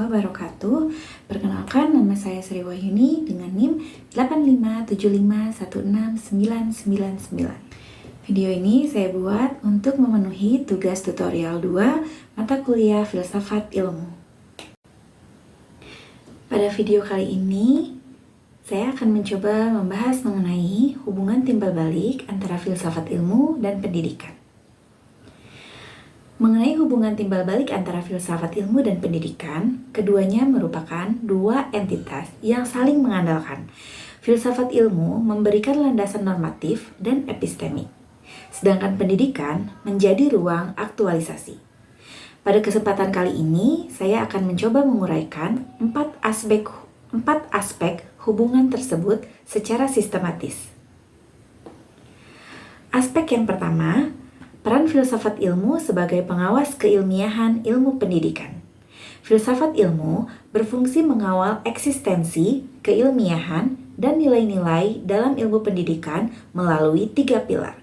wabarakatuh. Perkenalkan, nama saya Sri Wahyuni dengan NIM 857516999. Video ini saya buat untuk memenuhi tugas tutorial 2 mata kuliah Filsafat Ilmu. Pada video kali ini, saya akan mencoba membahas mengenai hubungan timbal balik antara filsafat ilmu dan pendidikan. Mengenai hubungan timbal balik antara filsafat ilmu dan pendidikan, keduanya merupakan dua entitas yang saling mengandalkan. Filsafat ilmu memberikan landasan normatif dan epistemik, sedangkan pendidikan menjadi ruang aktualisasi. Pada kesempatan kali ini, saya akan mencoba menguraikan empat aspek hubungan tersebut secara sistematis. Aspek yang pertama, peran filsafat ilmu sebagai pengawas keilmiahan ilmu pendidikan. Filsafat ilmu berfungsi mengawal eksistensi, keilmiahan, dan nilai-nilai dalam ilmu pendidikan melalui 3 pilar,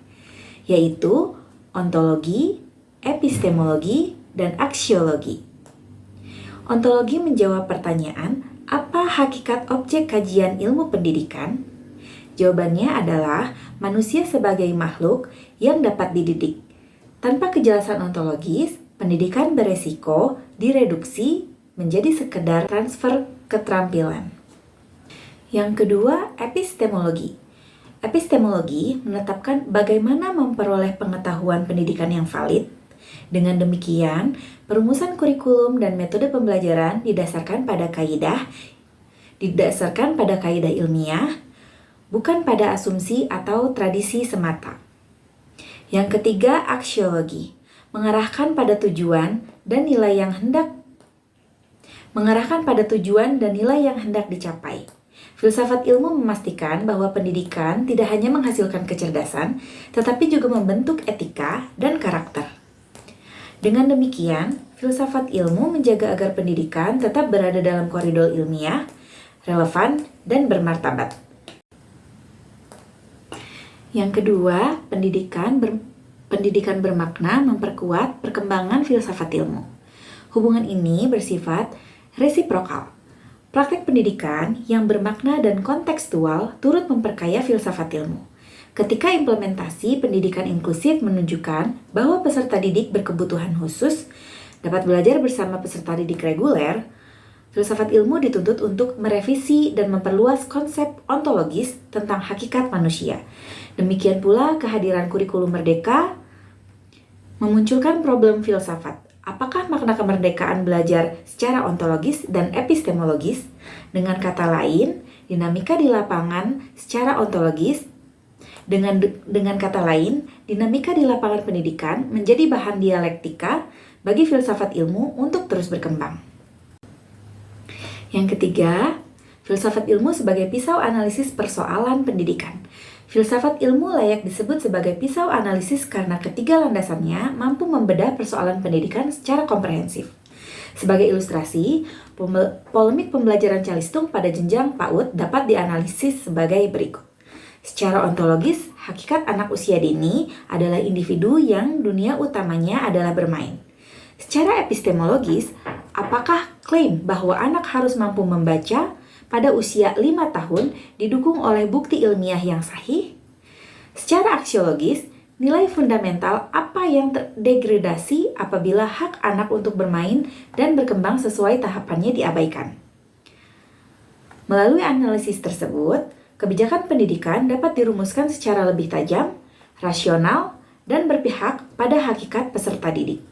yaitu ontologi, epistemologi, dan aksiologi. Ontologi menjawab pertanyaan, apa hakikat objek kajian ilmu pendidikan? Jawabannya adalah manusia sebagai makhluk yang dapat dididik. Tanpa kejelasan ontologis, pendidikan beresiko direduksi menjadi sekedar transfer keterampilan. Yang kedua, epistemologi. Epistemologi menetapkan bagaimana memperoleh pengetahuan pendidikan yang valid. Dengan demikian, perumusan kurikulum dan metode pembelajaran didasarkan pada kaidah ilmiah, bukan pada asumsi atau tradisi semata. Yang ketiga, aksiologi, mengarahkan pada tujuan dan nilai yang hendak dicapai. Filsafat ilmu memastikan bahwa pendidikan tidak hanya menghasilkan kecerdasan, tetapi juga membentuk etika dan karakter. Dengan demikian, filsafat ilmu menjaga agar pendidikan tetap berada dalam koridor ilmiah, relevan, dan bermartabat. Yang kedua, pendidikan bermakna memperkuat perkembangan filsafat ilmu. Hubungan ini bersifat resiprokal. Praktek pendidikan yang bermakna dan kontekstual turut memperkaya filsafat ilmu. Ketika implementasi pendidikan inklusif menunjukkan bahwa peserta didik berkebutuhan khusus dapat belajar bersama peserta didik reguler, filsafat ilmu dituntut untuk merevisi dan memperluas konsep ontologis tentang hakikat manusia. Demikian pula kehadiran kurikulum merdeka memunculkan problem filsafat. Apakah makna kemerdekaan belajar secara ontologis dan epistemologis? Dengan kata lain, dinamika di lapangan secara ontologis. Dengan kata lain, dinamika di lapangan pendidikan menjadi bahan dialektika bagi filsafat ilmu untuk terus berkembang. Yang ketiga, filsafat ilmu sebagai pisau analisis persoalan pendidikan. Filsafat ilmu layak disebut sebagai pisau analisis karena ketiga landasannya mampu membedah persoalan pendidikan secara komprehensif. Sebagai ilustrasi, polemik pembelajaran calistung pada jenjang PAUD dapat dianalisis sebagai berikut. Secara ontologis, hakikat anak usia dini adalah individu yang dunia utamanya adalah bermain. Secara epistemologis, apakah klaim bahwa anak harus mampu membaca pada usia 5 tahun didukung oleh bukti ilmiah yang sahih? Secara aksiologis, nilai fundamental apa yang terdegradasi apabila hak anak untuk bermain dan berkembang sesuai tahapannya diabaikan? Melalui analisis tersebut, kebijakan pendidikan dapat dirumuskan secara lebih tajam, rasional, dan berpihak pada hakikat peserta didik.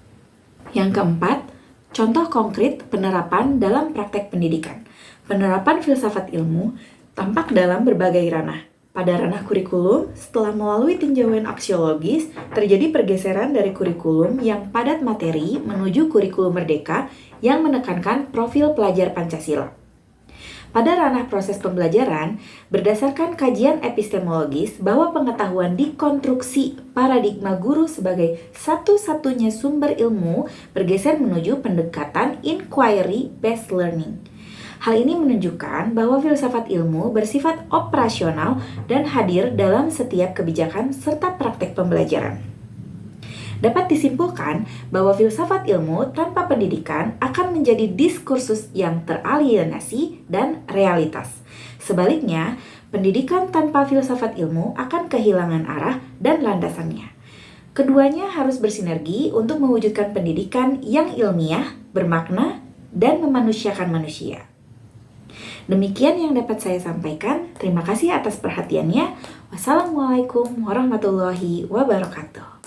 Yang keempat, contoh konkret penerapan dalam praktek pendidikan. Penerapan filsafat ilmu tampak dalam berbagai ranah. Pada ranah kurikulum, setelah melalui tinjauan aksiologis, terjadi pergeseran dari kurikulum yang padat materi menuju kurikulum merdeka yang menekankan profil pelajar Pancasila. Pada ranah proses pembelajaran, berdasarkan kajian epistemologis bahwa pengetahuan dikonstruksi paradigma guru sebagai satu-satunya sumber ilmu bergeser menuju pendekatan inquiry-based learning. Hal ini menunjukkan bahwa filsafat ilmu bersifat operasional dan hadir dalam setiap kebijakan serta praktek pembelajaran. Dapat disimpulkan bahwa filsafat ilmu tanpa pendidikan akan menjadi diskursus yang teralienasi dan realitas. Sebaliknya, pendidikan tanpa filsafat ilmu akan kehilangan arah dan landasannya. Keduanya harus bersinergi untuk mewujudkan pendidikan yang ilmiah, bermakna, dan memanusiakan manusia. Demikian yang dapat saya sampaikan. Terima kasih atas perhatiannya. Wassalamualaikum warahmatullahi wabarakatuh.